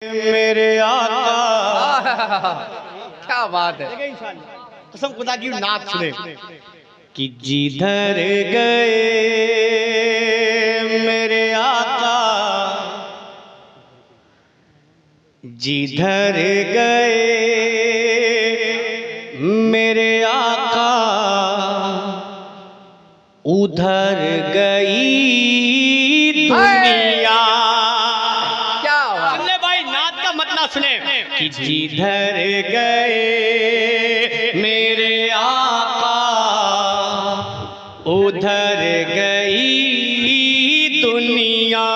मेरे आका। क्या बात है। कसम खुदा की नात सुने कि जिधर गए मेरे आका, जिधर गए मेरे आका, उधर गई दुनिया। क्या बात। सुन ले भाई, नात का मतलब सुने कि जिधर गए मेरे आका, उधर गई दुनिया।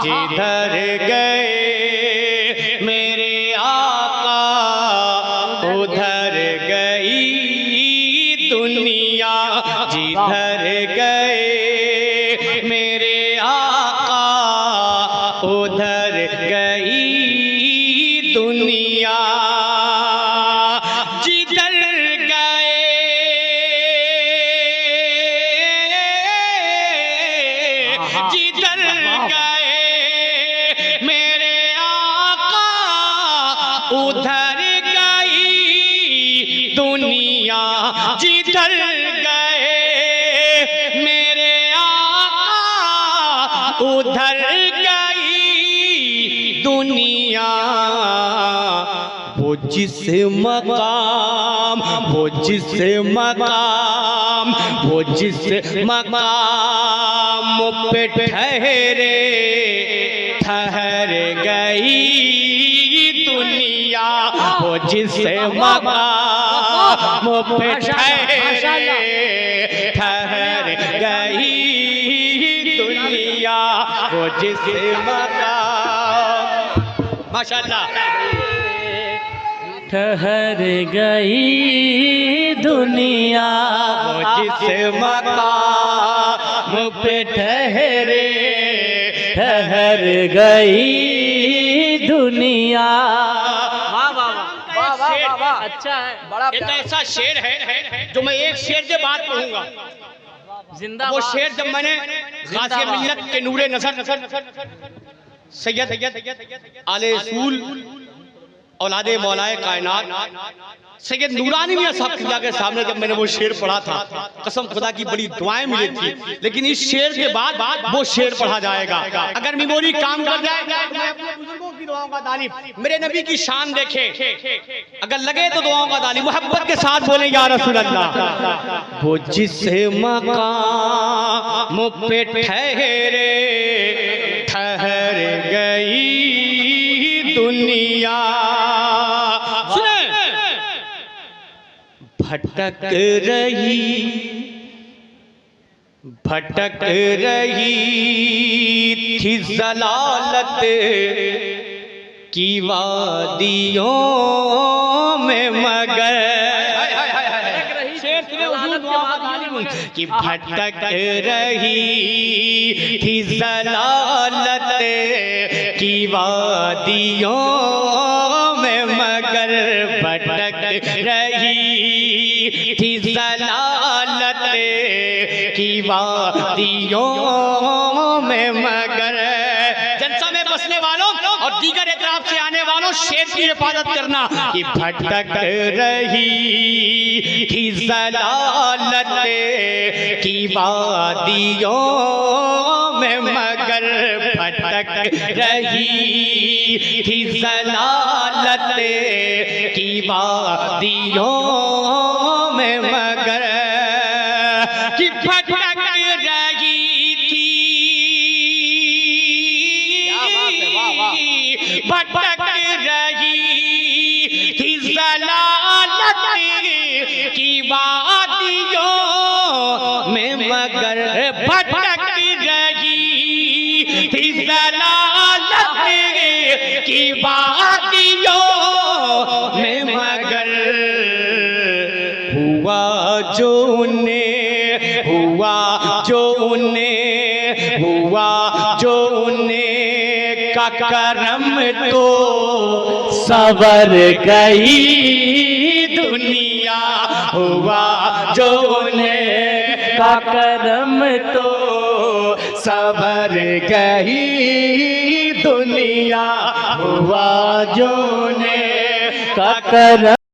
जिधर गए मेरे आका, उधर गई दुनिया। जिधर गए मेरे आका, उधर गई दुनिया। जिधर गए जिधर गए मेरे आका, उधर गई दुनिया। जिधर गए मेरे आका, उधर गई दुनिया। वो जिस मकाम, वो जिस मकाम, वो जिस मकाम पे ठहरे, ठहर गई दुनिया। वो जिस मकाम पे ठहरे, ठहर गई दुनिया। वो जिस मकाम, माशाल्लाह, ठहर गई दुनिया। वो जिस मकाम पे ठहरे, ठहर गई दुनिया। वाह वाह वाह वाह वाह वाह वाह। अच्छा है, बड़ा एक ऐसा शेर है जो मैं एक शेर से बात कहूंगा। जिंदा वो शेर जब मैंने गाज़िया मिल्लत के नूरे नजर सैयद आले रसूल औलादे मौलाए कायनात सैयद नूरानी मियां साहब किबला के सामने जब मैंने वो शेर पढ़ा था, कसम खुदा की बड़ी दुआएं मिली थी। लेकिन इस शेर के बाद वो शेर पढ़ा जाएगा। अगर मेमोरी काम कर जाए तो मैं अपने बुजुर्गों की दुआओं का तालिब, मेरे नबी की शान देखे, अगर लगे तो दुआओं का तालिब मोहब्बत के साथ बोले या रसूल अल्लाह। वो जिस मकाम पे ठहरे, ठहर गई दुनिया। सुने, भटक रही, भटक रही थी जलालत की वादियों में, मगर कि भटक रही थी जलालत की वादियों में, मगर भटक रही थी जलालत की वादियों में, मगर। जनसा में बसने वालों और दीगर एतराफ से आने वालों, शेर की हिफाजत करना कि भटक रही थी जलालत की वादियों में, मगर भटक रही थी जलालत की वादियों में, मगर कि भटक रही थी, भटक रही थी जलालत की वादियों में, मगर भटक रही थी जलालत की वादियों में, मगर हुआ जो उन्हें, हुआ जो उन्हें, हुआ जो उन्हें का करम, तो सवर गई दुनिया। हुआ जो उन्हें का करम तो सवर गई दुनिया, हुआ जो ने का करम